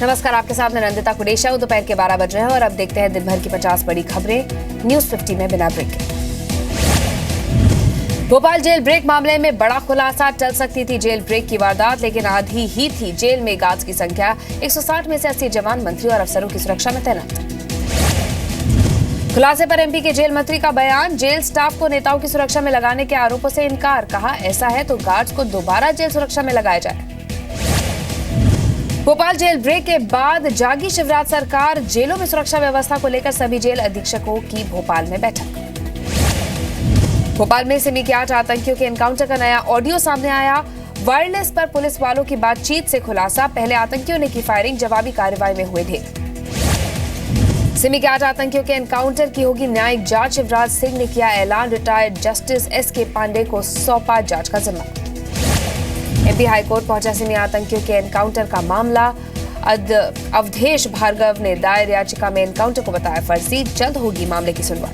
नमस्कार, आपके साथ मैं नंदिता कुडेशा हूं। दोपहर के 12 बज रहे हैं और अब देखते हैं दिन भर की 50 बड़ी खबरें न्यूज 50 में बिना ब्रेक। भोपाल जेल ब्रेक मामले में बड़ा खुलासा। टल सकती थी जेल ब्रेक की वारदात, लेकिन आधी ही थी। जेल में गार्ड्स की संख्या 160 में से 80 जवान मंत्री और अफसरों की सुरक्षा में तैनात। खुलासे पर एमपी के जेल मंत्री का बयान। जेल स्टाफ को नेताओं की सुरक्षा में लगाने के आरोपों से इनकार। कहा, ऐसा है तो गार्ड्स को दोबारा जेल सुरक्षा में लगाया जाए। भोपाल जेल ब्रेक के बाद जागी शिवराज सरकार। जेलों में सुरक्षा व्यवस्था को लेकर सभी जेल अधीक्षकों की भोपाल में बैठक। भोपाल में सिमी के 8 आतंकियों के एनकाउंटर का नया ऑडियो सामने आया। वायरलेस पर पुलिस वालों की बातचीत से खुलासा। पहले आतंकियों ने की फायरिंग, जवाबी कार्रवाई में हुए ढेर। सिमी के 8 आतंकियों के एनकाउंटर की होगी न्यायिक जांच। शिवराज सिंह ने किया ऐलान। रिटायर्ड जस्टिस एसके पांडे को सौंपा जांच का जिम्मा। एमपी हाईकोर्ट पहुंचा सिमी आतंकियों के एनकाउंटर का मामला। अवधेश भार्गव ने दायर याचिका में एनकाउंटर को बताया फर्जी। जल्द होगी मामले की सुनवाई।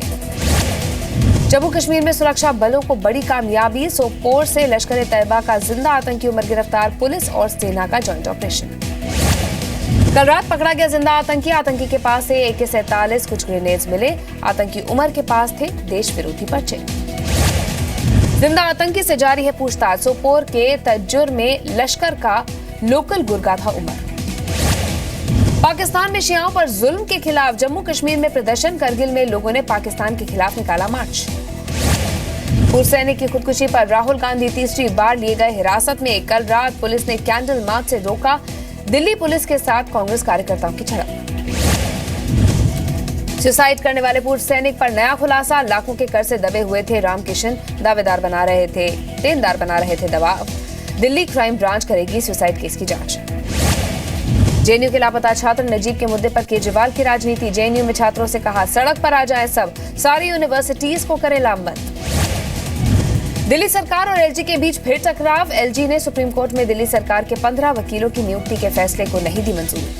जम्मू कश्मीर में सुरक्षा बलों को बड़ी कामयाबी। सोपोर से लश्कर तैयबा का जिंदा आतंकी उमर गिरफ्तार। पुलिस और सेना का जॉइंट ऑपरेशन। कल रात पकड़ा गया जिंदा आतंकी। आतंकी के पास से AK-47 कुछ ग्रेनेड्स मिले। आतंकी उमर के पास थे देश विरोधी पर्चे। जिंदा आतंकी से जारी है पूछताछ। सोपोर के तज्जुर में लश्कर का लोकल गुर्गा था उमर। पाकिस्तान में शियाओं पर जुल्म के खिलाफ जम्मू कश्मीर में प्रदर्शन। करगिल में लोगों ने पाकिस्तान के खिलाफ निकाला मार्च। पूर्व सैनिक की खुदकुशी पर राहुल गांधी तीसरी बार लिए गए हिरासत में। कल रात पुलिस ने कैंडल मार्च से रोका दिल्ली पुलिस के साथ कांग्रेस कार्यकर्ताओं की झड़प। सुसाइड करने वाले पूर्व सैनिक पर नया खुलासा। लाखों के कर से दबे हुए थे रामकिशन। देनदार बना रहे थे दबाव। दिल्ली क्राइम ब्रांच करेगी सुसाइड केस की जांच। जेएनयू के लापता छात्र नजीब के मुद्दे पर केजरीवाल की राजनीति। जेएनयू में छात्रों से कहा, सड़क पर आ जाएं सब। सारी यूनिवर्सिटीज को करें लामबंद। दिल्ली सरकार और एलजी के बीच फिर टकराव। एलजी ने सुप्रीम कोर्ट में दिल्ली सरकार के 15 वकीलों की नियुक्ति के फैसले को नहीं दी मंजूरी।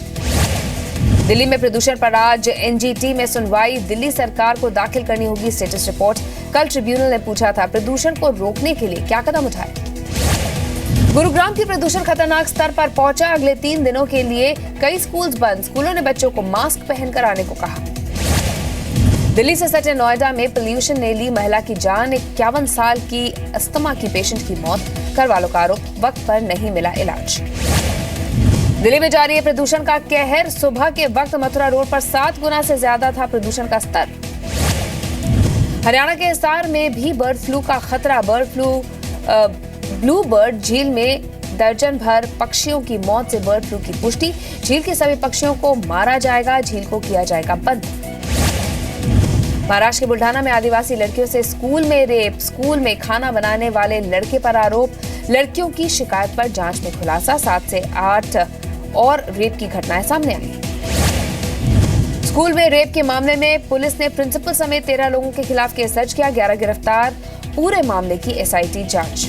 दिल्ली में प्रदूषण पर आज एनजीटी में सुनवाई। दिल्ली सरकार को दाखिल करनी होगी स्टेटस रिपोर्ट। कल ट्रिब्यूनल ने पूछा था, प्रदूषण को रोकने के लिए क्या कदम उठाए। गुरुग्राम की प्रदूषण खतरनाक स्तर पर पहुंचा। अगले 3 दिनों के लिए कई स्कूल्स बंद। स्कूलों ने बच्चों को मास्क पहनकर आने को कहा। दिल्ली से सटे नोएडा में पोल्यूशन ने ली महिला की जान। 51 साल की अस्थमा की पेशेंट की मौत। घर वालों का आरोप, वक्त पर नहीं मिला इलाज। दिल्ली में जारी है प्रदूषण का कहर। सुबह के वक्त मथुरा रोड पर 7 गुना से ज्यादा था प्रदूषण का स्तर। हरियाणा के हिसार में भी बर्ड फ्लू का खतरा। ब्लू बर्ड झील में दर्जन भर पक्षियों की मौत से बर्ड फ्लू की पुष्टि। झील के सभी पक्षियों को मारा जाएगा। झील को किया जाएगा बंद। महाराष्ट्र के बुल्ढाना में आदिवासी लड़कियों से स्कूल में रेप। स्कूल में खाना बनाने वाले लड़के पर आरोप। लड़कियों की शिकायत पर जांच में खुलासा। 7 से 8 और रेप की घटनाएं सामने आई। स्कूल में रेप के मामले में पुलिस ने प्रिंसिपल समेत 13 लोगों के खिलाफ केस दर्ज किया। 11 गिरफ्तार। पूरे मामले की एसआईटी जांच।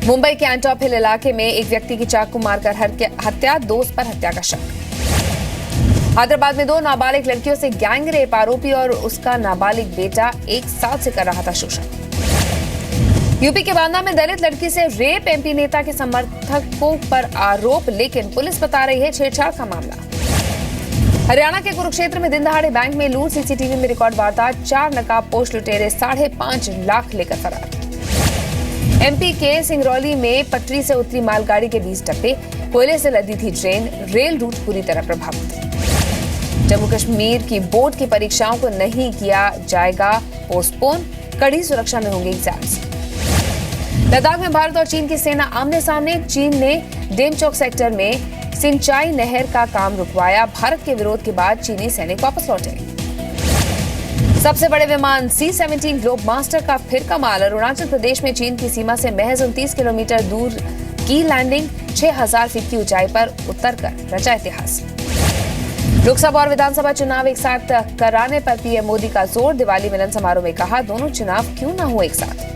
मुंबई के एंटॉप हिल इलाके में एक व्यक्ति की चाकू मारकर हत्या। दोस्त पर हत्या का शक। हैदराबाद में 2 नाबालिग लड़कियों से गैंग रेप। आरोपी और उसका नाबालिग बेटा एक साथ से कर रहा था शोषण। यूपी के बांदा में दलित लड़की से रेप। एमपी नेता के समर्थकों पर आरोप, लेकिन पुलिस बता रही है छेड़छाड़ का मामला। हरियाणा के कुरुक्षेत्र में दिन दहाड़े बैंक में लूट। सीसीटीवी में रिकॉर्ड वारदात। 4 नकाबपोश लुटेरे 5.5 लाख लेकर फरार। एमपी के सिंगरौली में पटरी से उतरी मालगाड़ी के 20 डब्बे। कोयले से लदी थी ट्रेन। रेल रूट पूरी तरह प्रभावित। जम्मू कश्मीर की बोर्ड की परीक्षाओं को नहीं किया जाएगा पोस्टपोन। कड़ी सुरक्षा में होंगे एग्जाम्स। लद्दाख में भारत और चीन की सेना आमने सामने। चीन ने डेमचोक सेक्टर में सिंचाई नहर का काम रुकवाया। भारत के विरोध के बाद चीनी सैनिक वापस लौटे। सबसे बड़े विमान C-17 ग्लोब मास्टर का फिर कमाल। अरुणाचल प्रदेश में चीन की सीमा से महज 29 किलोमीटर दूर की लैंडिंग। 6000 फीट की ऊंचाई पर उतरकर रचा इतिहास। लोकसभा और विधानसभा चुनाव एक साथ कराने पर पीएम मोदी का जोर। दिवाली मिलन समारोह में कहा, दोनों चुनाव क्यों न हो एक साथ।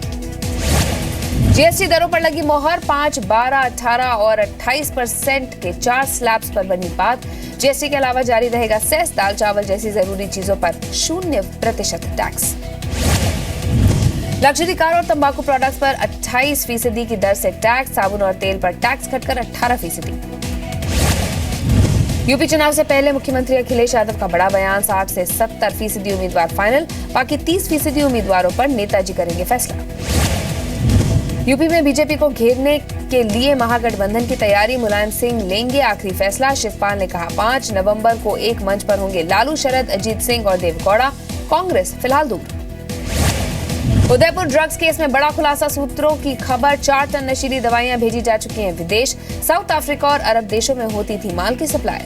जीएसटी दरों पर लगी मोहर। 5, 12, 18 और 28% के 4 स्लैब्स पर बनी बात। जीएसटी के अलावा जारी रहेगा सेस। दाल चावल जैसी जरूरी चीजों पर 0% टैक्स। लग्जरी कार और तंबाकू प्रोडक्ट्स पर 28% की दर से टैक्स। साबुन और तेल पर टैक्स घटकर 18%। यूपी चुनाव से पहले मुख्यमंत्री अखिलेश यादव का बड़ा बयान, 60 से 70% उम्मीदवार फाइनल, बाकी 30% उम्मीदवारों पर नेताजी करेंगे फैसला। यूपी में बीजेपी को घेरने के लिए महागठबंधन की तैयारी, मुलायम सिंह लेंगे आखिरी फैसला। शिवपाल ने कहा 5 नवंबर को एक मंच पर होंगे लालू, शरद, अजीत सिंह और देवगौड़ा। कांग्रेस फिलहाल दूर। उदयपुर ड्रग्स केस में बड़ा खुलासा, सूत्रों की खबर, 4 टन नशीली दवाइयां भेजी जा चुकी हैं विदेश। साउथ अफ्रीका और अरब देशों में होती थी माल की सप्लाई।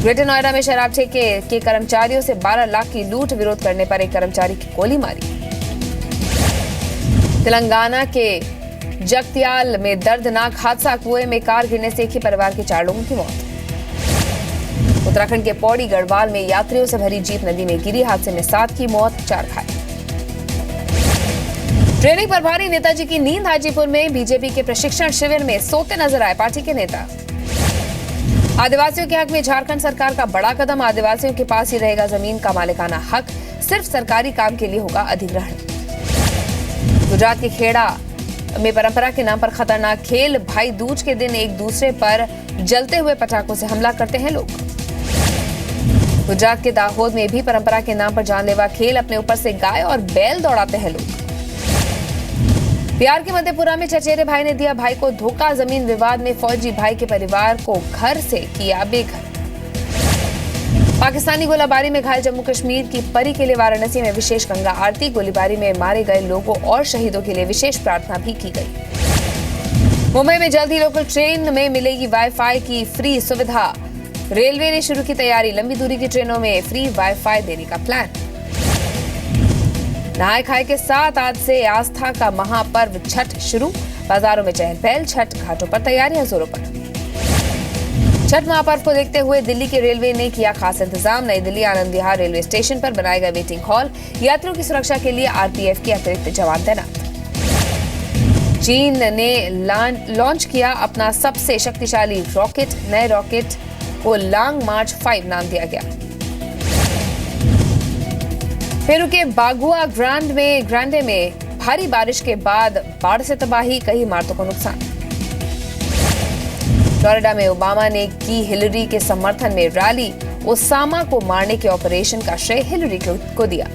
ग्रेटर नोएडा में शराब ठेके के कर्मचारियों से 12 लाख की लूट, विरोध करने पर एक कर्मचारी की गोली मारी। तेलंगाना के जगतियाल में दर्दनाक हादसा, कुएं में कार गिरने से एक ही परिवार के 4 लोगों की मौत। उत्तराखंड के पौड़ी गढ़वाल में यात्रियों से भरी जीप नदी में गिरी, हादसे में 7 की मौत, 4 घायल। ट्रेनिंग पर भारी, नेताजी की नींद। हाजीपुर में बीजेपी के प्रशिक्षण शिविर में सोते नजर आए पार्टी के नेता। आदिवासियों के हक में झारखंड सरकार का बड़ा कदम, आदिवासियों के पास ही रहेगा जमीन का मालिकाना हक, सिर्फ सरकारी काम के लिए होगा अधिग्रहण। गुजरात के खेड़ा में परंपरा के नाम पर खतरनाक खेल, भाई दूज के दिन एक दूसरे पर जलते हुए पटाखों से हमला करते हैं लोग। गुजरात के दाहोद में भी परंपरा के नाम पर जानलेवा खेल, अपने ऊपर से गाय और बैल दौड़ाते हैं लोग। बिहार के मधेपुरा में चचेरे भाई ने दिया भाई को धोखा, जमीन विवाद में फौजी भाई के परिवार को घर से किया बेघर। पाकिस्तानी गोलीबारी में घायल जम्मू कश्मीर की परी के लिए वाराणसी में विशेष गंगा आरती, गोलीबारी में मारे गए लोगों और शहीदों के लिए विशेष प्रार्थना भी की गई। मुंबई में जल्द ही लोकल ट्रेन में मिलेगी वाईफाई की फ्री सुविधा, रेलवे ने शुरू की तैयारी, लंबी दूरी की ट्रेनों में फ्री वाईफाई देने का प्लान। नहाय खाए के साथ आज से आस्था का महापर्व छठ शुरू, बाजारों में चहल पहल, छठ घाटों पर तैयारियां जोरों पर। छठ महापर्व को देखते हुए दिल्ली के रेलवे ने किया खास इंतजाम, नई दिल्ली आनंद विहार रेलवे स्टेशन पर बनाए गए वेटिंग हॉल, यात्रियों की सुरक्षा के लिए आरपीएफ के अतिरिक्त जवान तैनात। चीन ने लॉन्च किया अपना सबसे शक्तिशाली रॉकेट, नए रॉकेट को लॉन्ग मार्च 5 नाम दिया गया। पेरू के बागुआ ग्रांडे में भारी बारिश के बाद बाढ़ से तबाही, कई इमारतों को नुकसान। फ्लोरिडा में ओबामा ने की हिलरी के समर्थन में रैली, ओसामा को मारने के ऑपरेशन का श्रेय हिलरी को दिया।